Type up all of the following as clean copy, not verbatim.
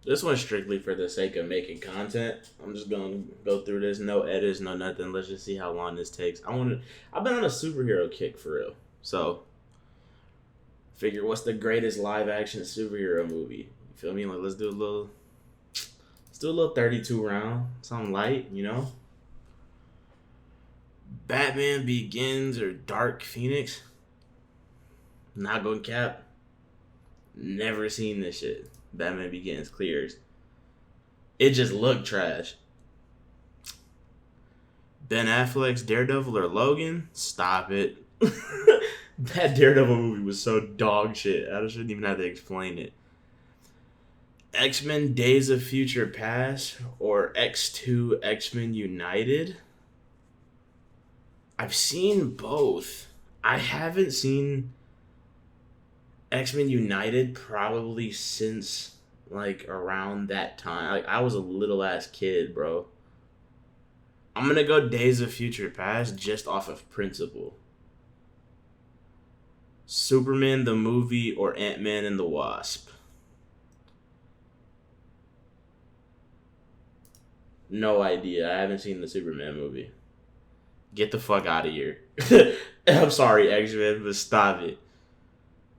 This one's strictly for the sake of making content. I'm just gonna go through this, no edits, no nothing. Let's just see how long this takes. I've been on a superhero kick for real. So figure what's the greatest live action superhero movie? You feel me? Like let's do a little 32 round, something light, you know? Batman Begins or Dark Phoenix? Not going cap. Never seen this shit. Batman Begins clears. It just looked trash. Ben Affleck's Daredevil or Logan? Stop it. That Daredevil movie was so dog shit. I shouldn't even have to explain it. X-Men Days of Future Past or X2 X-Men United? I've seen both. I haven't seen X-Men United probably since like around that time. Like I was a little ass kid, bro. I'm gonna go Days of Future Past just off of principle. Superman the movie or Ant-Man and the Wasp? No idea. I haven't seen the Superman movie. Get the fuck out of here. I'm sorry, X-Men, but stop it.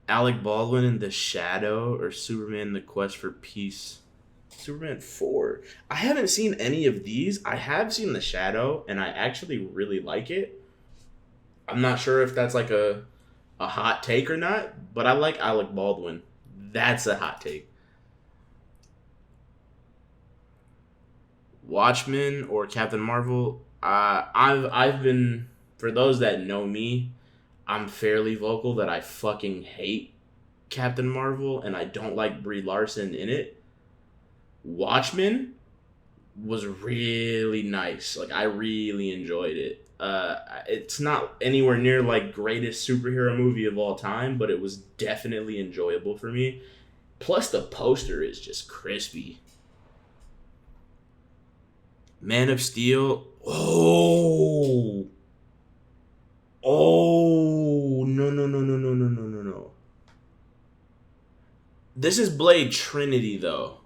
Alec Baldwin in The Shadow or Superman the Quest for Peace? Superman 4. I haven't seen any of these. I have seen The Shadow, and I actually really like it. I'm not sure if that's like a hot take or not, but I like Alec Baldwin. That's a hot take. Watchmen or Captain Marvel? I've been, for those that know me, I'm fairly vocal that I fucking hate Captain Marvel and I don't like Brie Larson in it. Watchmen was really nice. Like I really enjoyed it. It's not anywhere near like greatest superhero movie of all time, but it was definitely enjoyable for me. Plus the poster is just crispy. Man of Steel. Oh, no, no, no, no, no, no, no, no, no. This is Blade Trinity, though.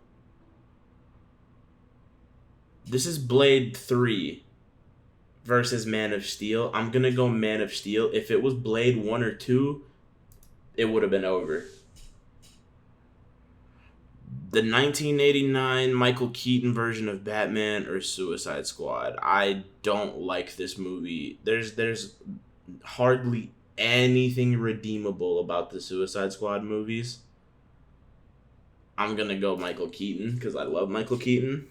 This is Blade 3 versus Man of Steel. I'm going to go Man of Steel. If it was Blade 1 or 2, it would have been over. The 1989 Michael Keaton version of Batman or Suicide Squad. I don't like this movie. There's hardly anything redeemable about the Suicide Squad movies. I'm gonna go Michael Keaton because I love Michael Keaton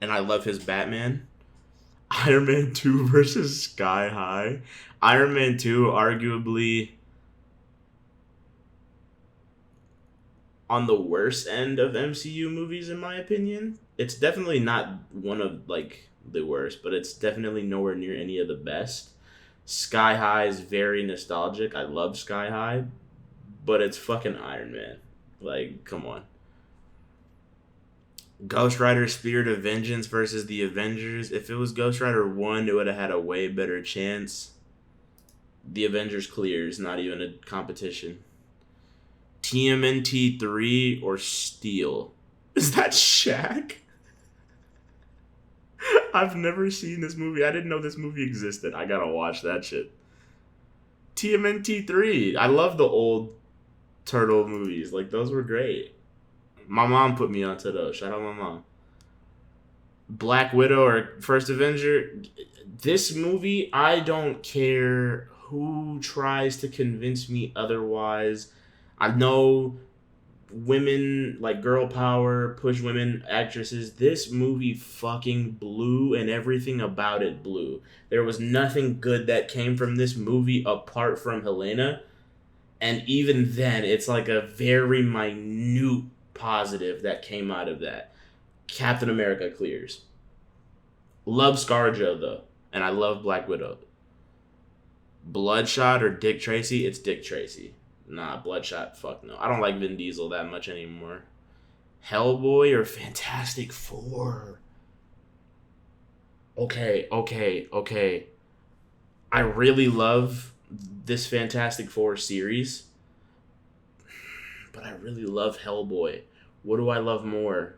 and I love his Batman. Iron Man 2 versus Sky High. Iron Man 2 arguably on the worst end of MCU movies in my opinion. It's definitely not one of like the worst, but it's definitely nowhere near any of the best. Sky High is very nostalgic. I love Sky High, but it's fucking Iron Man. Like, come on. Ghost Rider Spirit of Vengeance versus the Avengers. If it was Ghost Rider 1, it would have had a way better chance. The Avengers clears, not even a competition. TMNT 3 or Steel? Is that Shaq? I've never seen this movie. I didn't know this movie existed. I gotta watch that shit. TMNT 3. I love the old Turtle movies. Like, those were great. My mom put me onto those. Shout out my mom. Black Widow or First Avenger. This movie, I don't care who tries to convince me otherwise. I know women, like girl power, push women actresses. This movie fucking blew and everything about it blew. There was nothing good that came from this movie apart from Helena. And even then, it's like a very minute positive that came out of that. Captain America clears. Love ScarJo though, and I love Black Widow. Bloodshot or Dick Tracy? It's Dick Tracy. Nah, Bloodshot, fuck no. I don't like Vin Diesel that much anymore. Hellboy or Fantastic Four? Okay. I really love this Fantastic Four series, but I really love Hellboy. What do I love more?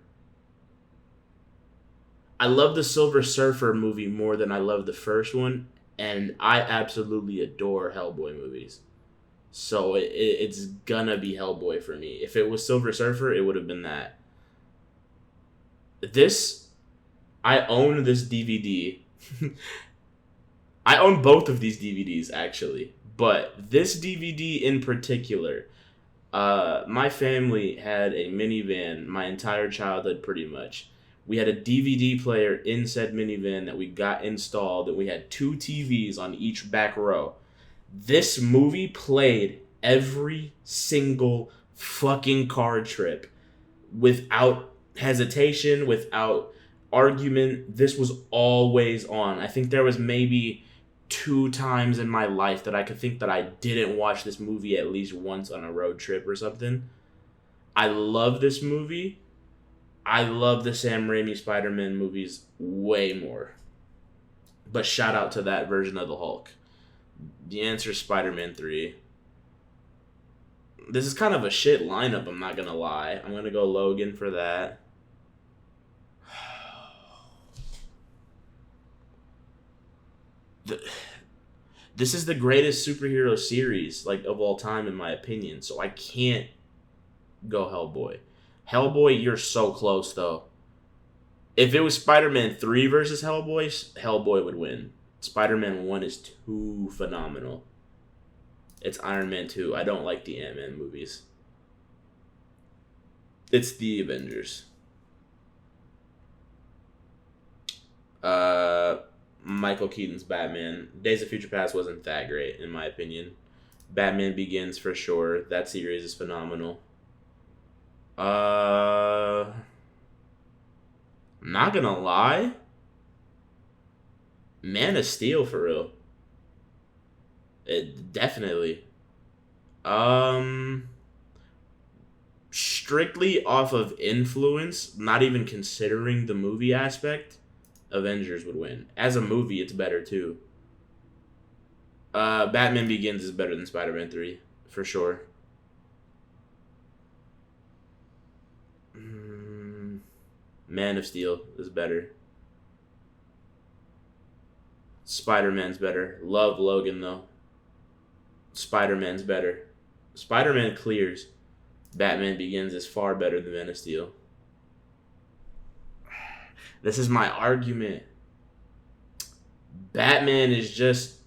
I love the Silver Surfer movie more than I love the first one, and I absolutely adore Hellboy movies. So it's gonna be Hellboy for me. If it was Silver Surfer, it would have been that. This, I own this DVD. I own both of these DVDs actually, but this DVD in particular, my family had a minivan my entire childhood pretty much. We had a DVD player in said minivan that we got installed, and we had two TVs on each back row. This movie played every single fucking car trip without hesitation, without argument. This was always on. I think there was maybe 2 times in my life that I could think that I didn't watch this movie at least once on a road trip or something. I love this movie. I love the Sam Raimi Spider-Man movies way more. But shout out to that version of the Hulk. The answer is Spider-Man 3. This is kind of a shit lineup, I'm not gonna lie. I'm gonna go Logan for that. This is the greatest superhero series of all time in my opinion, so I can't go Hellboy. Hellboy, you're so close though. If it was Spider-Man 3 versus Hellboy, Hellboy would win. Spider-Man 1 is too phenomenal. It's Iron Man 2. I don't like the Ant-Man movies. It's the Avengers. Michael Keaton's Batman. Days of Future Past wasn't that great, in my opinion. Batman Begins for sure. That series is phenomenal. I'm not gonna lie. Man of Steel for real. It definitely. Strictly off of influence, not even considering the movie aspect, Avengers would win. As a movie, it's better too. Batman Begins is better than Spider-Man 3, for sure. Man of Steel is better. Spider-Man's better. Love Logan though. Spider-Man's better. Spider-Man clears. Batman Begins is far better than Man of Steel. This is my argument. Batman is just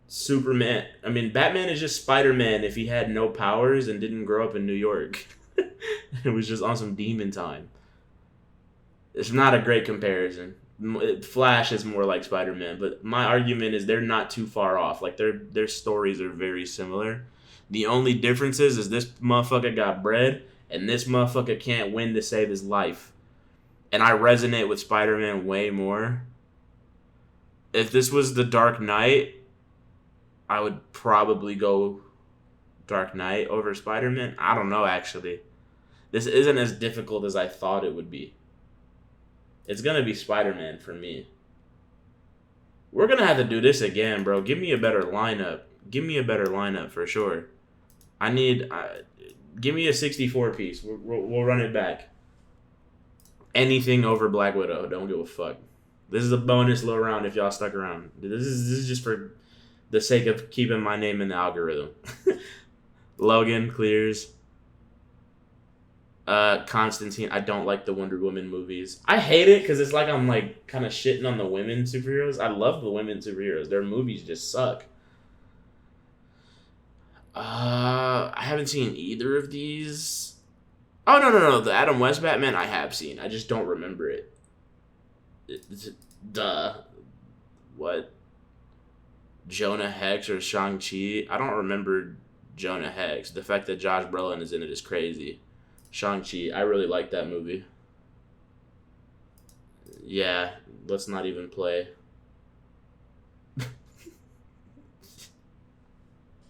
Superman. I mean, Batman is just Spider-Man if he had no powers and didn't grow up in New York. It was just on some demon time. It's not a great comparison. Flash is more like Spider-Man, but my argument is they're not too far off. Their stories are very similar. The only difference is this motherfucker got bread, and this motherfucker can't win to save his life. And I resonate with Spider-Man way more. If this was The Dark Knight, I would probably go Dark Knight over Spider-Man. I don't know, actually. This isn't as difficult as I thought it would be. It's going to be Spider-Man for me. We're going to have to do this again, bro. Give me a better lineup. Give me a better lineup for sure. I need... give me a 64 piece. We'll run it back. Anything over Black Widow. Don't give a fuck. This is a bonus low round if y'all stuck around. This is just for the sake of keeping my name in the algorithm. Logan clears. Constantine. I don't like the Wonder Woman movies. I hate it because it's like I'm kind of shitting on the women superheroes. I love the women superheroes. Their movies just suck. I haven't seen either of these. Oh, no. The Adam West Batman I have seen. I just don't remember it. Duh. What? Jonah Hex or Shang-Chi? I don't remember Jonah Hex. The fact that Josh Brolin is in it is crazy. Shang-Chi, I really like that movie. Yeah, let's not even play.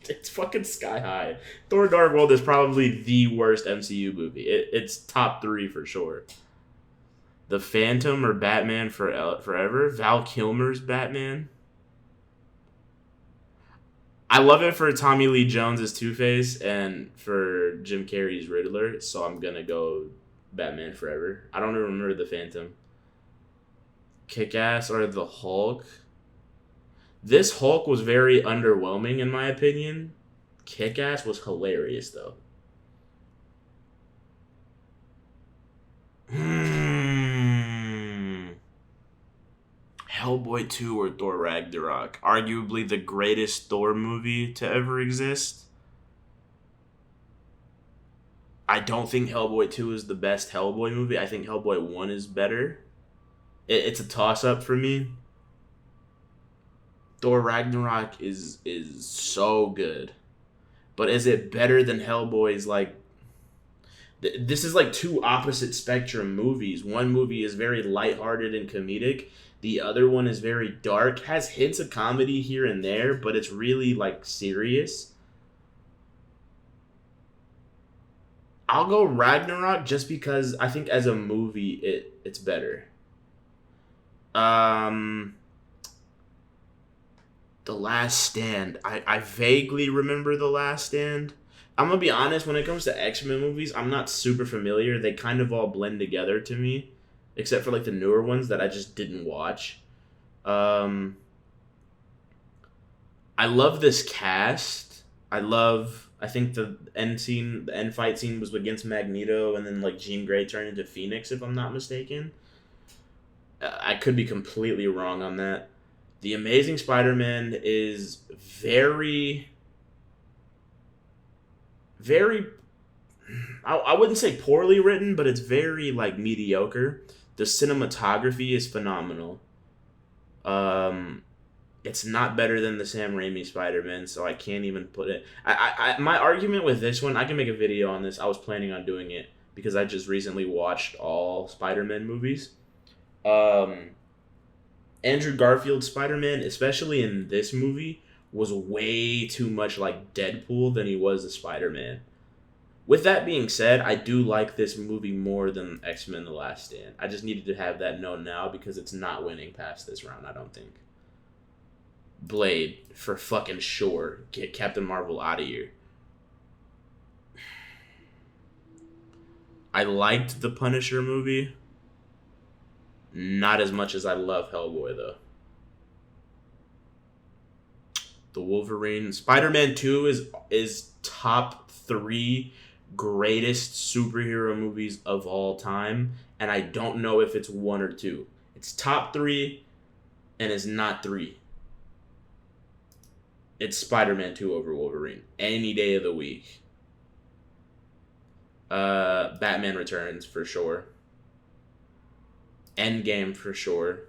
It's fucking sky high. Thor Dark World is probably the worst MCU movie. It's top 3 for sure. The Phantom or Batman Forever? Val Kilmer's Batman? I love it for Tommy Lee Jones as Two-Face and for Jim Carrey's Riddler, so I'm gonna go Batman Forever. I don't even remember the Phantom. Kick-Ass or the Hulk. This Hulk was very underwhelming in my opinion. Kick-Ass was hilarious though. Hellboy 2 or Thor Ragnarok. Arguably the greatest Thor movie to ever exist. I don't think Hellboy 2 is the best Hellboy movie. I think Hellboy 1 is better. It's a toss-up for me. Thor Ragnarok is so good. But is it better than Hellboy's, like... This is like two opposite spectrum movies. One movie is very lighthearted and comedic. The other one is very dark. Has hints of comedy here and there, but it's really, like, serious. I'll go Ragnarok just because I think as a movie it's better. The Last Stand. I vaguely remember The Last Stand. I'm going to be honest, when it comes to X-Men movies, I'm not super familiar. They kind of all blend together to me, except for like the newer ones that I just didn't watch. I love this cast. I think the end fight scene was against Magneto, and then like Jean Grey turned into Phoenix, if I'm not mistaken. I could be completely wrong on that. The Amazing Spider-Man is very, very, I wouldn't say poorly written, but it's very, like, mediocre. The cinematography is phenomenal. It's not better than the Sam Raimi Spider-Man, so I can't even put it. My argument with this one, I can make a video on this. I was planning on doing it because I just recently watched all Spider-Man movies. Andrew Garfield's Spider-Man, especially in this movie, was way too much like Deadpool than he was a Spider-Man. With that being said, I do like this movie more than X-Men The Last Stand. I just needed to have that known now because it's not winning past this round, I don't think. Blade, for fucking sure. Get Captain Marvel out of here. I liked the Punisher movie. Not as much as I love Hellboy, though. The Wolverine. Spider-Man 2 is top 3 greatest superhero movies of all time, and I don't know if it's 1 or 2. It's top 3, and it's not 3. It's Spider-Man 2 over Wolverine. Any day of the week. Batman Returns, for sure. Endgame, for sure.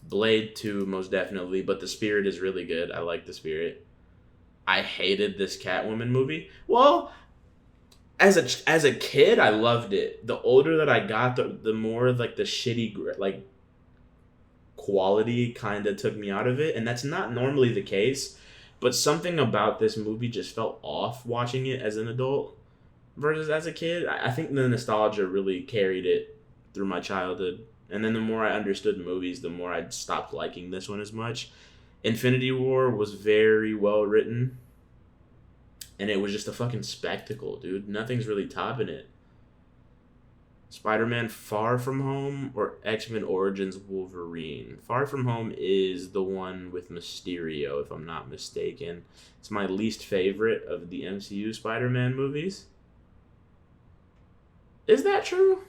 Blade 2, most definitely, but The Spirit is really good. I like The Spirit. I hated this Catwoman movie. Well, as a kid, I loved it. The older that I got, the more, like, the shitty, like, quality kind of took me out of it, and that's not normally the case, but something about this movie just felt off watching it as an adult versus as a kid. I think the nostalgia really carried it through my childhood, and then the more I understood movies, the more I stopped liking this one as much. Infinity War was very well written, and it was just a fucking spectacle, dude. Nothing's really topping it. Spider-Man Far From Home or X-Men Origins Wolverine? Far From Home is the one with Mysterio, if I'm not mistaken. It's my least favorite of the MCU Spider-Man movies. Is that true?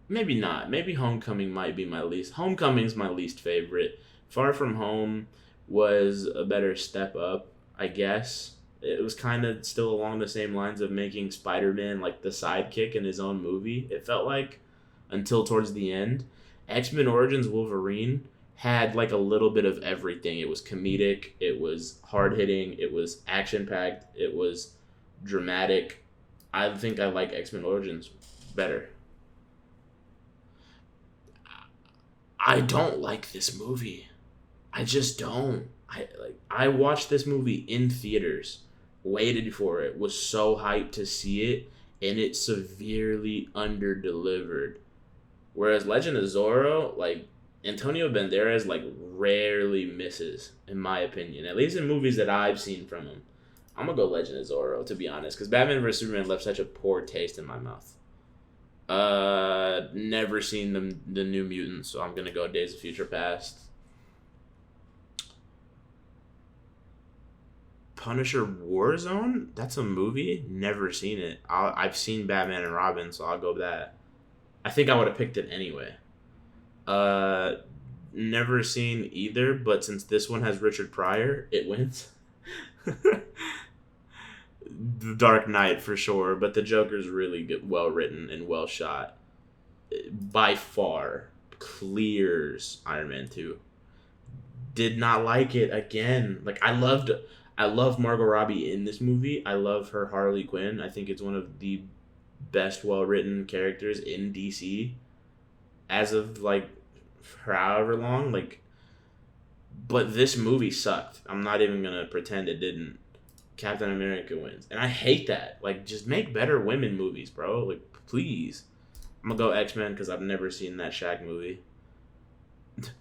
Maybe not. Maybe Homecoming might be my least. Homecoming's my least favorite. Far From Home was a better step up, I guess. It was kind of still along the same lines of making Spider-Man like the sidekick in his own movie, it felt like, until towards the end. X-Men Origins Wolverine had like a little bit of everything. It was comedic, it was hard-hitting, it was action-packed, it was dramatic. I think I like X-Men Origins better. I don't like this movie. I just don't. I watched this movie in theaters, waited for it, was so hyped to see it, and it severely underdelivered. Whereas Legend of Zorro, like, Antonio Banderas, like, rarely misses, in my opinion. At least in movies that I've seen from him. I'm gonna go Legend of Zorro, to be honest, because Batman vs Superman left such a poor taste in my mouth. Never seen the New Mutants, so I'm gonna go Days of Future Past. Punisher Warzone? That's a movie? Never seen it. I've seen Batman and Robin, so I'll go with that. I think I would have picked it anyway. Never seen either, but since this one has Richard Pryor, it wins. The Dark Knight for sure, but the Joker's really good, well written and well shot. By far, clears Iron Man 2. Did not like it again. Like I love Margot Robbie in this movie. I love her Harley Quinn. I think it's one of the best well written characters in DC as of like for however long. Like, but this movie sucked. I'm not even gonna pretend it didn't. Captain America wins, and I hate that. Like, just make better women movies, bro. Like, please. I'm gonna go X-Men because I've never seen that Shaq movie.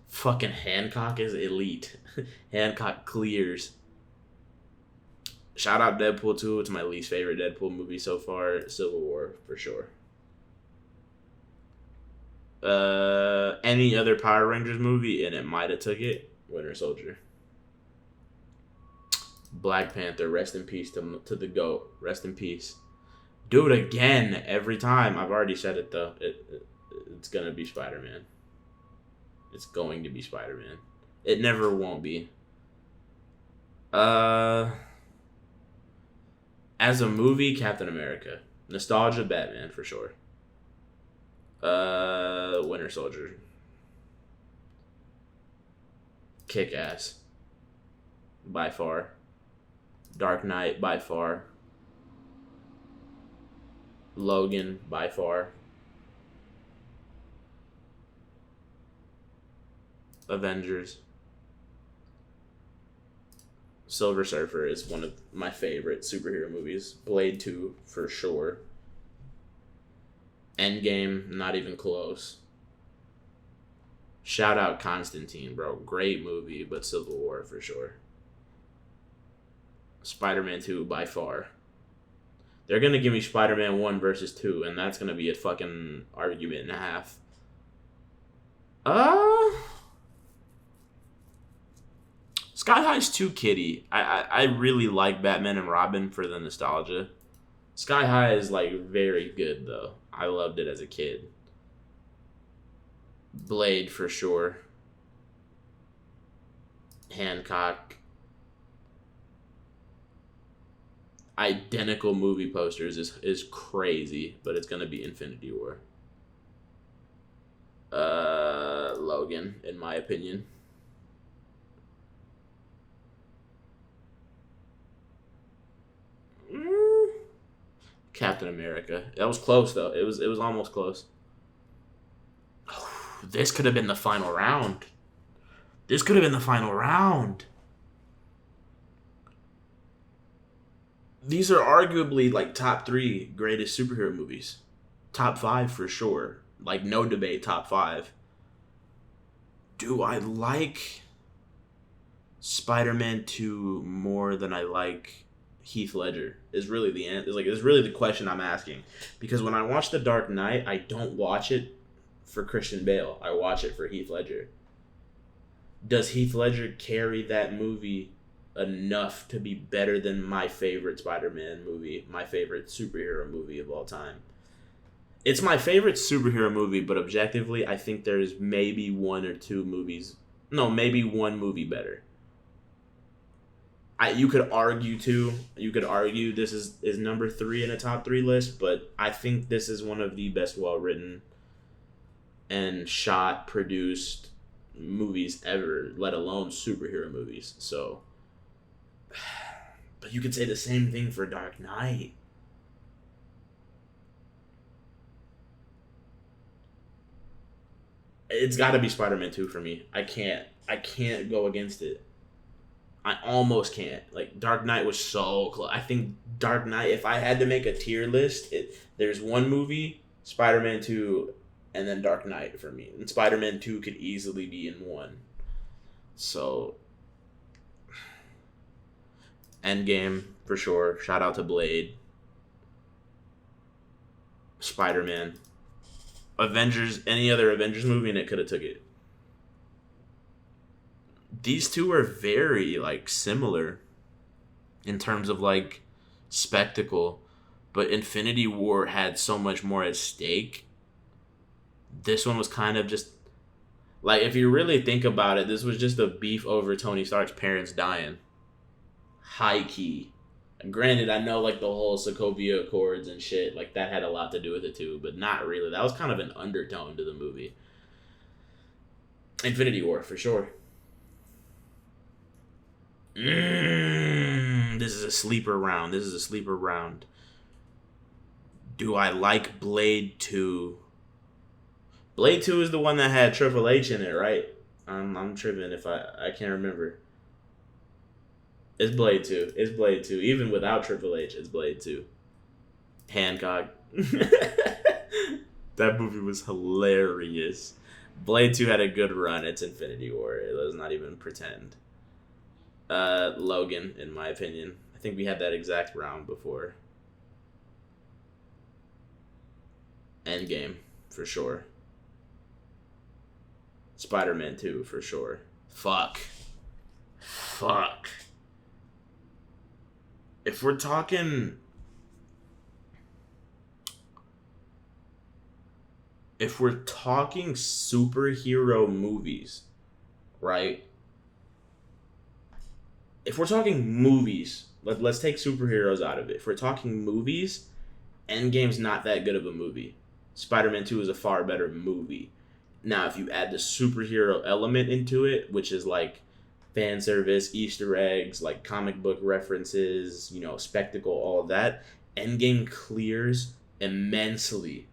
Fucking Hancock is elite. Hancock clears. Shout out Deadpool 2. It's my least favorite Deadpool movie so far. Civil War, for sure. Any other Power Rangers movie, and it might have took it. Winter Soldier. Black Panther, rest in peace to the GOAT. Rest in peace. Do it again every time. I've already said it, though. It's going to be Spider-Man. It's going to be Spider-Man. It never won't be. As a movie, Captain America. Nostalgia, Batman, for sure. Winter Soldier. Kick-Ass. By far. Dark Knight, by far. Logan, by far. Avengers. Silver Surfer is one of my favorite superhero movies. Blade 2, for sure. Endgame, not even close. Shout out Constantine, bro. Great movie, but Civil War, for sure. Spider-Man 2, by far. They're going to give me Spider-Man 1 versus 2, and that's going to be a fucking argument and a half. Sky High's too kiddie. I really like Batman and Robin for the nostalgia. Sky High is, like, very good, though. I loved it as a kid. Blade, for sure. Hancock. Identical movie posters is crazy, but it's going to be Infinity War. Logan, in my opinion. Captain America. That was close, though. It was almost close. This could have been the final round. This could have been the final round. These are arguably, like, top 3 greatest superhero movies. Top 5 for sure. Like, no debate, top 5. Do I like Spider-Man 2 more than I like Heath Ledger? Is really the answer. Is really the question I'm asking. Because when I watch The Dark Knight, I don't watch it for Christian Bale. I watch it for Heath Ledger. Does Heath Ledger carry that movie enough to be better than my favorite Spider-Man movie, my favorite superhero movie of all time? It's my favorite superhero movie, but objectively, I think there's maybe one or two movies. No, maybe one movie better. You could argue two. You could argue this is number 3 in a top 3 list, but I think this is one of the best well-written and shot, produced movies ever, let alone superhero movies. So, but you could say the same thing for Dark Knight. It's got to be Spider-Man 2 for me. I can't go against it. I almost can't. Like, Dark Knight was so close. I think Dark Knight, if I had to make a tier list, there's one movie, Spider-Man 2, and then Dark Knight for me. And Spider-Man 2 could easily be in one. So, Endgame, for sure. Shout out to Blade. Spider-Man. Avengers, any other Avengers movie, and it could have took it. These two are very, like, similar in terms of, like, spectacle, but Infinity War had so much more at stake. This one was kind of just, like, if you really think about it, this was just a beef over Tony Stark's parents dying. High key. Granted, I know, like, the whole Sokovia Accords and shit, like, that had a lot to do with it too, but not really. That was kind of an undertone to the movie. Infinity War, for sure. This is a sleeper round. Do I like Blade 2? Blade 2 is the one that had Triple H in it, right? I'm tripping if I can't remember. It's Blade 2. Even without Triple H, it's Blade 2. Hancock. That movie was hilarious. Blade 2 had a good run. It's Infinity War. Let's not even pretend. Logan, in my opinion. I think we had that exact round before. Endgame, for sure. Spider-Man 2, for sure. Fuck. If we're talking superhero movies, right? If we're talking movies, let's take superheroes out of it. If we're talking movies, Endgame's not that good of a movie. Spider-Man 2 is a far better movie. Now, if you add the superhero element into it, which is like fan service, Easter eggs, like comic book references, spectacle, all of that, Endgame clears immensely.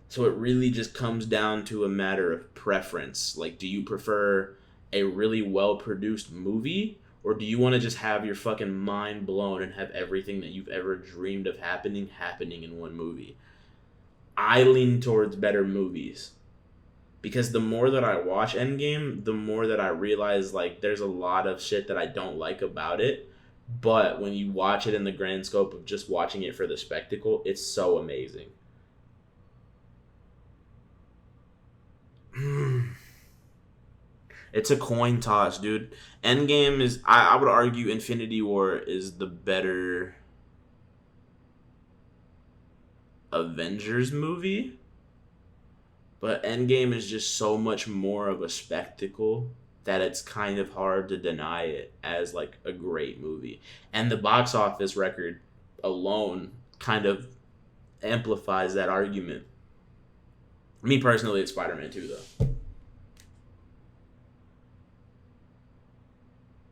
So it really just comes down to a matter of preference. Like, do you prefer a really well-produced movie, or do you want to just have your fucking mind blown and have everything that you've ever dreamed of happening in one movie? I lean towards better movies. Because the more that I watch Endgame, the more that I realize, like, there's a lot of shit that I don't like about it. But when you watch it in the grand scope of just watching it for the spectacle, it's so amazing. It's a coin toss, dude. Endgame is, I would argue Infinity War is the better Avengers movie. But Endgame is just so much more of a spectacle that it's kind of hard to deny it as, like, a great movie. And the box office record alone kind of amplifies that argument. Me personally, it's Spider-Man 2, though.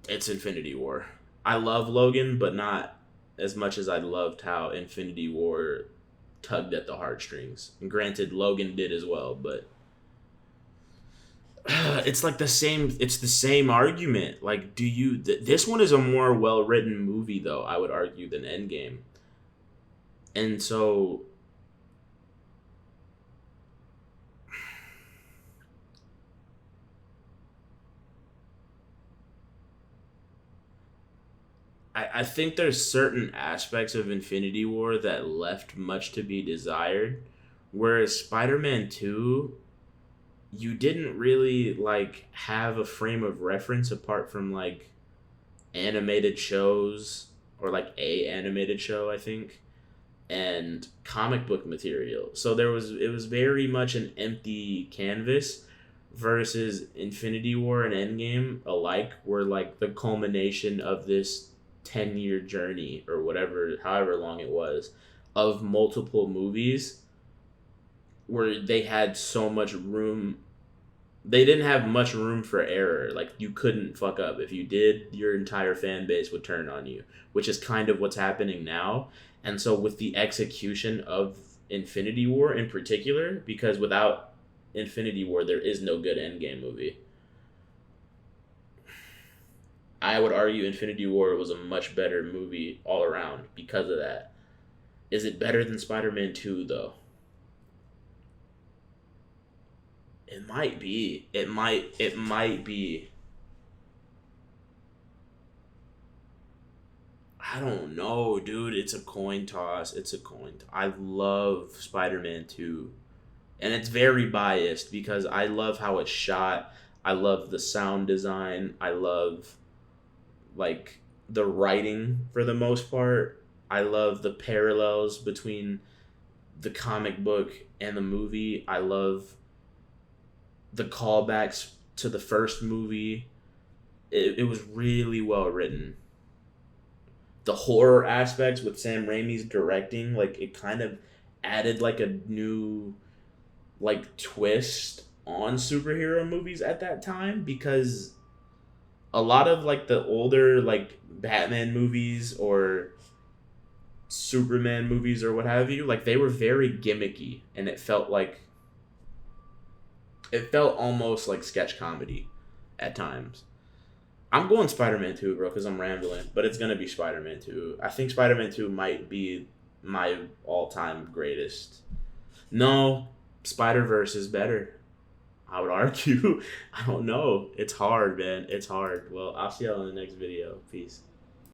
It's Infinity War. I love Logan, but not as much as I loved how Infinity War tugged at the heartstrings. And granted, Logan did as well, but it's like the same argument. Like, this one is a more well-written movie, though, I would argue, than Endgame. And so I think there's certain aspects of Infinity War that left much to be desired, whereas Spider-Man 2, you didn't really, like, have a frame of reference apart from, like, animated shows, or, like, a animated show, I think, and comic book material. So it was very much an empty canvas, versus Infinity War and Endgame alike were, like, the culmination of this 10-year journey, or whatever, however long it was, of multiple movies where they had so much room. They didn't have much room for error. Like, you couldn't fuck up. If you did, your entire fan base would turn on you, which is kind of what's happening now. And so with the execution of Infinity War in particular, because without Infinity War, there is no good Endgame movie. I would argue Infinity War was a much better movie all around because of that. Is it better than Spider-Man 2, though? It might be. It might be. I don't know, dude. It's a coin toss. It's a coin. I love Spider-Man 2. And it's very biased because I love how it's shot. I love the sound design. I love like the writing for the most part. I love the parallels between the comic book and the movie. I love the callbacks to the first movie. It was really well written. The horror aspects with Sam Raimi's directing, like it kind of added like a new like twist on superhero movies at that time because a lot of like the older like Batman movies or Superman movies or what have you, like they were very gimmicky and it felt almost like sketch comedy at times. I'm going Spider-Man 2, bro, because I'm rambling, but it's going to be Spider-Man 2. I think Spider-Man 2 might be my all-time greatest. No, Spider-Verse is better. I would argue. I don't know. It's hard, man. It's hard. Well, I'll see y'all in the next video. Peace.